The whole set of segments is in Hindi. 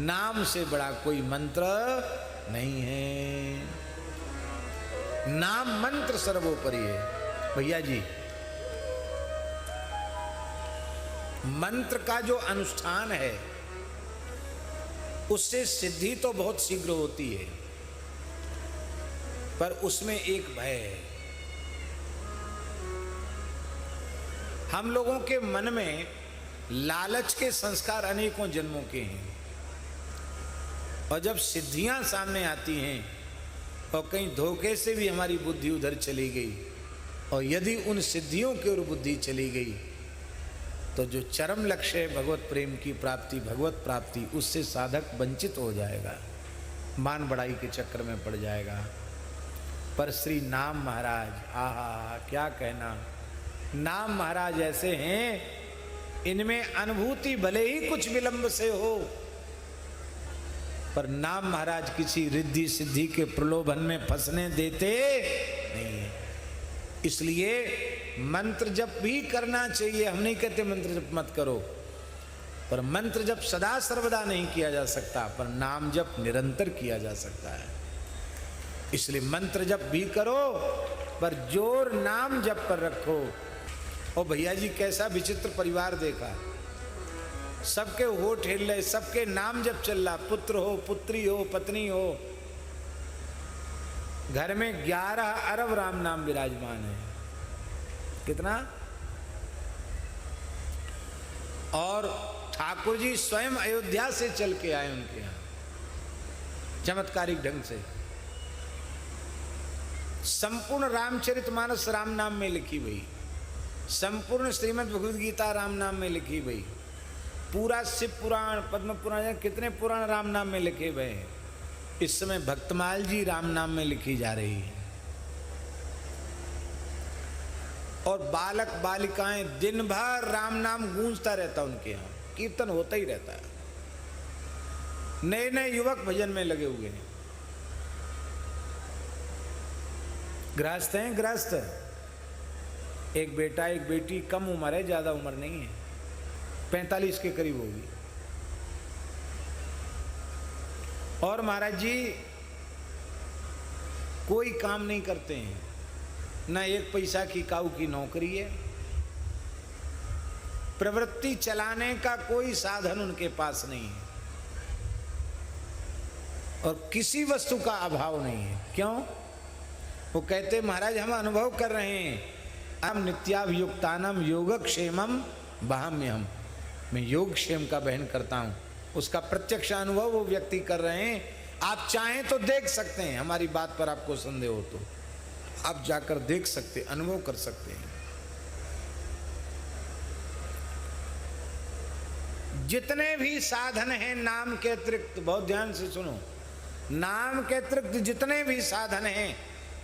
नाम से बड़ा कोई मंत्र नहीं है। नाम मंत्र सर्वोपरि है। भैया जी, मंत्र का जो अनुष्ठान है उससे सिद्धि तो बहुत शीघ्र होती है, पर उसमें एक भय है। हम लोगों के मन में लालच के संस्कार अनेकों जन्मों के हैं, और जब सिद्धियां सामने आती हैं और कहीं धोखे से भी हमारी बुद्धि उधर चली गई, और यदि उन सिद्धियों की ओर बुद्धि चली गई, तो जो चरम लक्ष्य है भगवत प्रेम की प्राप्ति, भगवत प्राप्ति, उससे साधक वंचित हो जाएगा, मान बढ़ाई के चक्कर में पड़ जाएगा। पर श्री नाम महाराज, आहा क्या कहना, नाम महाराज ऐसे हैं, इनमें अनुभूति भले ही कुछ विलंब से हो, पर नाम महाराज किसी रिद्धि सिद्धि के प्रलोभन में फंसने देते नहीं है। इसलिए मंत्र जप भी करना चाहिए, हम नहीं कहते मंत्र जप मत करो, पर मंत्र जप सदा सर्वदा नहीं किया जा सकता, पर नाम जप निरंतर किया जा सकता है। इसलिए मंत्र जप भी करो, पर जोर नाम जप पर रखो। और भैया जी कैसा विचित्र परिवार देखा, सबके होठ हिल रहे, सबके नाम जप चल रहा, पुत्र हो, पुत्री हो, पत्नी हो, घर में 11 अरब राम नाम विराजमान है। कितना? और ठाकुर जी स्वयं अयोध्या से चल के आए उनके यहां, चमत्कारिक ढंग से। संपूर्ण रामचरितमानस राम नाम में लिखी हुई, संपूर्ण श्रीमद् भगवद गीता राम नाम में लिखी हुई, पूरा शिव पुराण, पद्म पुराण, कितने पुराण राम नाम में लिखे हुए हैं। इस समय भक्तमाल जी राम नाम में लिखी जा रही है, और बालक बालिकाएं दिन भर राम नाम गूंजता रहता उनके यहाँ, कीर्तन होता ही रहता है। नए नए युवक भजन में लगे हुए हैं। गृहस्थ हैं, गृहस्थ, एक बेटा एक बेटी, कम उम्र है, ज्यादा उम्र नहीं है, 45 के करीब होगी। और महाराज जी कोई काम नहीं करते हैं, ना एक पैसा की काऊ की नौकरी है, प्रवृत्ति चलाने का कोई साधन उनके पास नहीं है, और किसी वस्तु का अभाव नहीं है। क्यों? वो कहते महाराज हम अनुभव कर रहे हैं, हम नित्याभियुक्तानम योगक्षेमम वहाम्यहम, मैं योग क्षेम का बहन करता हूँ, उसका प्रत्यक्ष अनुभव वो व्यक्ति कर रहे हैं। आप चाहें तो देख सकते हैं, हमारी बात पर आपको संदेह हो तो आप जाकर देख सकते, अनुभव कर सकते हैं। जितने भी साधन हैं नाम के अतिरिक्त, बहुत ध्यान से सुनो, नाम के अतिरिक्त जितने भी साधन हैं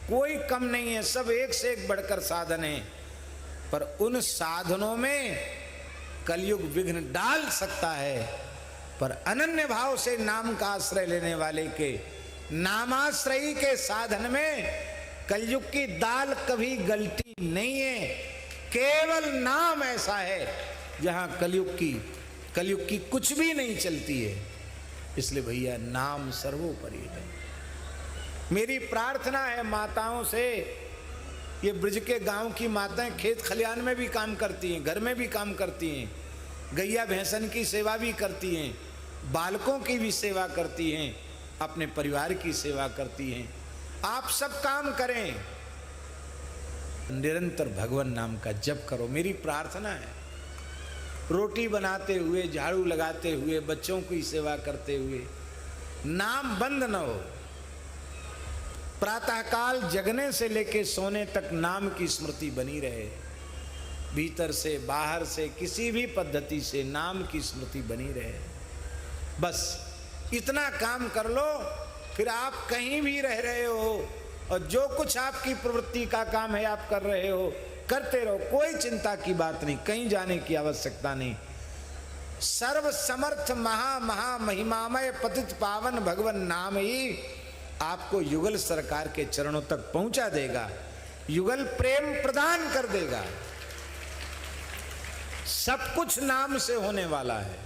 कोई कम नहीं है, सब एक से एक बढ़कर साधन हैं, पर उन साधनों में कलयुग विघ्न डाल सकता है, पर अनन्य भाव से नाम का आश्रय लेने वाले के, नामाश्रयी के साधन में कलयुग की दाल कभी गलती नहीं है। केवल नाम ऐसा है जहां कलयुग की कुछ भी नहीं चलती है। इसलिए भैया नाम सर्वोपरि है। मेरी प्रार्थना है माताओं से, ये ब्रज के गांव की माताएं खेत खलियान में भी काम करती हैं, घर में भी काम करती हैं, गैया भैंसन की सेवा भी करती हैं, बालकों की भी सेवा करती हैं, अपने परिवार की सेवा करती हैं। आप सब काम करें, निरंतर भगवान नाम का जप करो, मेरी प्रार्थना है। रोटी बनाते हुए, झाड़ू लगाते हुए, बच्चों की सेवा करते हुए नाम बंद न हो। प्रातःकाल जगने से लेकर सोने तक नाम की स्मृति बनी रहे, भीतर से बाहर से किसी भी पद्धति से नाम की स्मृति बनी रहे। बस इतना काम कर लो, फिर आप कहीं भी रह रहे हो और जो कुछ आपकी प्रवृत्ति का काम है आप कर रहे हो, करते रहो, कोई चिंता की बात नहीं, कहीं जाने की आवश्यकता नहीं। सर्व समर्थ महा महा महिमामय पतित पावन भगवान नाम ही आपको युगल सरकार के चरणों तक पहुंचा देगा, युगल प्रेम प्रदान कर देगा। सब कुछ नाम से होने वाला है।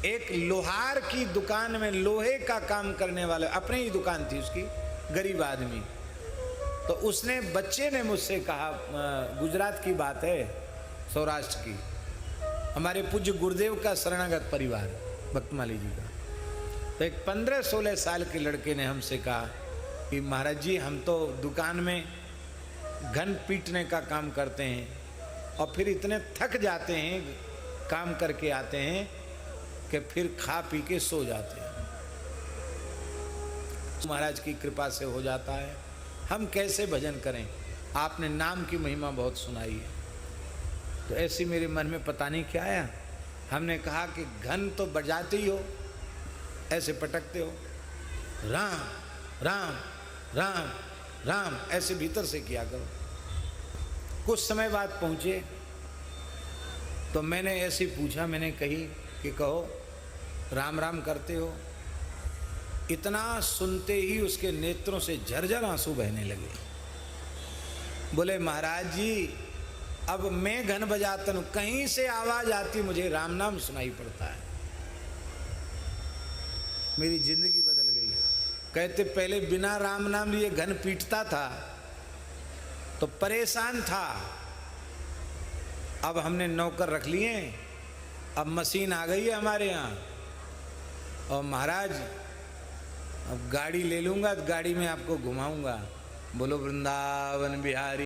एक लोहार की दुकान में लोहे का काम करने वाला, अपनी ही दुकान थी उसकी, गरीब आदमी, तो उसने, बच्चे ने मुझसे कहा, गुजरात की बात है, सौराष्ट्र की, हमारे पूज्य गुरुदेव का शरणागत परिवार, भक्तमाली जी का, तो एक 15-16 साल के लड़के ने हमसे कहा कि महाराज जी हम तो दुकान में घन पीटने का काम करते हैं और फिर इतने थक जाते हैं काम करके आते हैं कि फिर खा पी के सो जाते हैं, महाराज की कृपा से हो जाता है, हम कैसे भजन करें, आपने नाम की महिमा बहुत सुनाई है। तो ऐसी मेरे मन में पता नहीं क्या आया, हमने कहा कि घन तो बजाते ही हो, ऐसे पटकते हो, राम राम राम राम ऐसे भीतर से किया करो। कुछ समय बाद पहुंचे तो मैंने ऐसे पूछा, मैंने कही कि कहो राम राम करते हो? इतना सुनते ही उसके नेत्रों से झरझर आंसू बहने लगे। बोले महाराज जी अब मैं घन बजाता हूं, कहीं से आवाज आती मुझे राम नाम सुनाई पड़ता है, मेरी जिंदगी बदल गई। कहते पहले बिना राम नाम लिए घन पीटता था तो परेशान था, अब हमने नौकर रख लिए, अब मशीन आ गई है हमारे यहाँ, और महाराज अब गाड़ी ले लूंगा तो गाड़ी में आपको घुमाऊंगा। बोलो वृंदावन बिहारी।